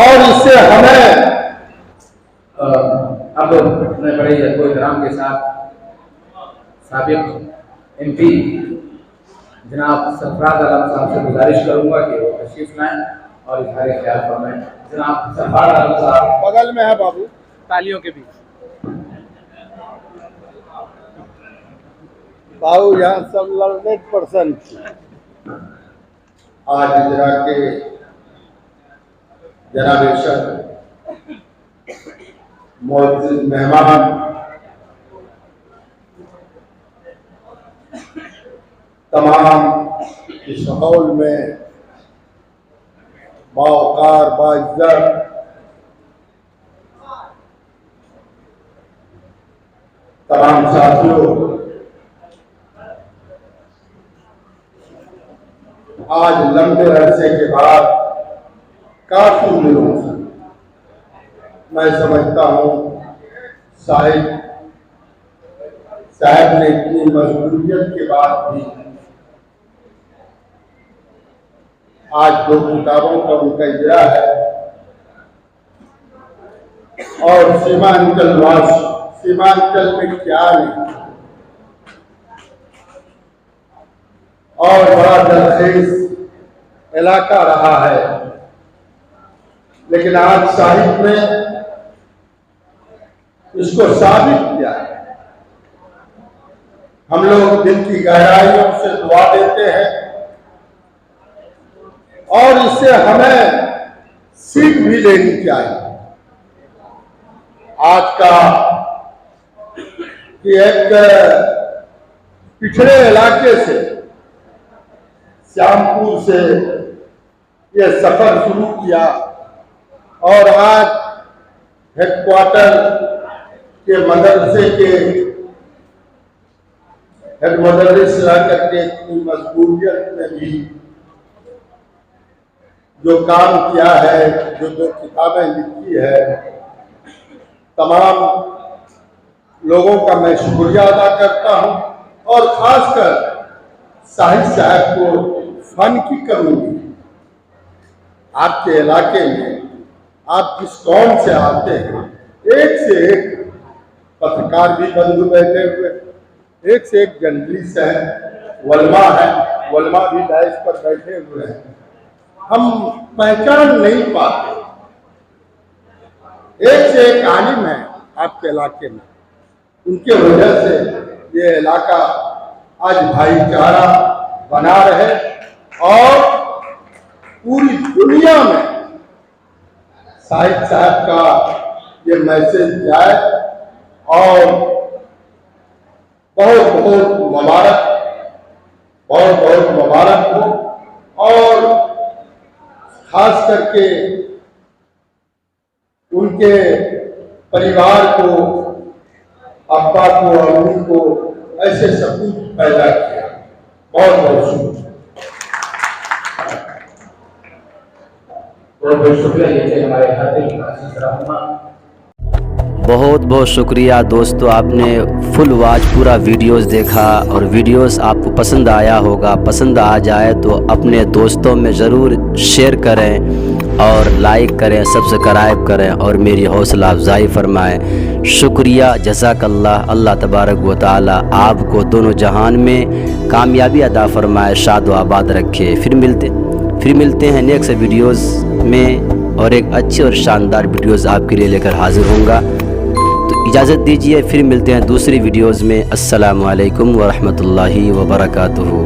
और इससे हमें अब मैं बड़े एहतराम के साथ साबिक MP जनाब सरफराज आलम साहब से गुजारिश करूंगा कि वो तशरीफ लाएं और इजहार ख्याल फरमाएं। जनाब सरफराज आलम साहब बगल में है बाबू, तालियों के बीच। बाबू यहाँ सब लर्नेड पर्सन आज इजरा के जनाब इरशाद मौजूद मेहमान तमाम इस हॉल में बावकार बाइज्जत तमाम साथियों, आज लंबे अरसे के बाद काफी दिनों से मैं समझता हूँ साहब ने इतनी मजबूरियत के बाद भी आज 2 किताबों का उनका इजरा है और सीमांचल में क्या नहीं और बड़ा दरखेज इलाका रहा है, लेकिन आज साहिब ने इसको साबित किया है। हम लोग दिल की गहराइयों से दुआ देते हैं और इससे हमें सीख भी लेनी चाहिए। आज का कि एक पिछड़े इलाके से श्यामपुर से ये सफर शुरू किया और आज हेडक्वार्टर के मदरसे के हेड मदरस ला करके इतनी मजबूरियत में भी जो काम किया है, जो 2 किताबें लिखी है, तमाम लोगों का मैं शुक्रिया अदा करता हूं और खासकर साहिब साहब को फन की कमी। आपके इलाके में आप जिस कौम से आते हैं, एक से एक पत्रकार भी बंधु बैठे हुए, एक से एक जर्नलिस्ट है, वलमा भी डाइस पर बैठे हुए हैं। हम पहचान नहीं पाते। एक से एक आलिम है आपके इलाके में, उनके वजह से ये इलाका आज भाईचारा बना रहे और पूरी दुनिया में साहिब साहब का ये मैसेज जाए और बहुत बहुत मुबारक हो और खास करके उनके परिवार को, अब्बा को, अम्मी को ऐसे सपूत पैदा किया। बहुत शुक्रिया। बहुत बहुत शुक्रिया दोस्तों, आपने फुल वॉच पूरा वीडियोस देखा और वीडियोस आपको पसंद आया होगा। पसंद आ जाए तो अपने दोस्तों में ज़रूर शेयर करें और लाइक करें, सब्सक्राइब करें और मेरी हौसला अफजाई फरमाएं। शुक्रिया, जज़ाकल्लाह। अल्लाह तबारक व तआला आपको दोनों जहान में कामयाबी अता फरमाए, शाद व आबाद रखे। फिर मिलते हैं नेक्स्ट वीडियोज़ में और एक अच्छे और शानदार वीडियोज़ आपके लिए लेकर हाजिर होऊंगा। तो इजाज़त दीजिए, फिर मिलते हैं दूसरी वीडियोज़ में। अस्सलामु अलैकुम व रहमतुल्लाहि व बरकातुहू।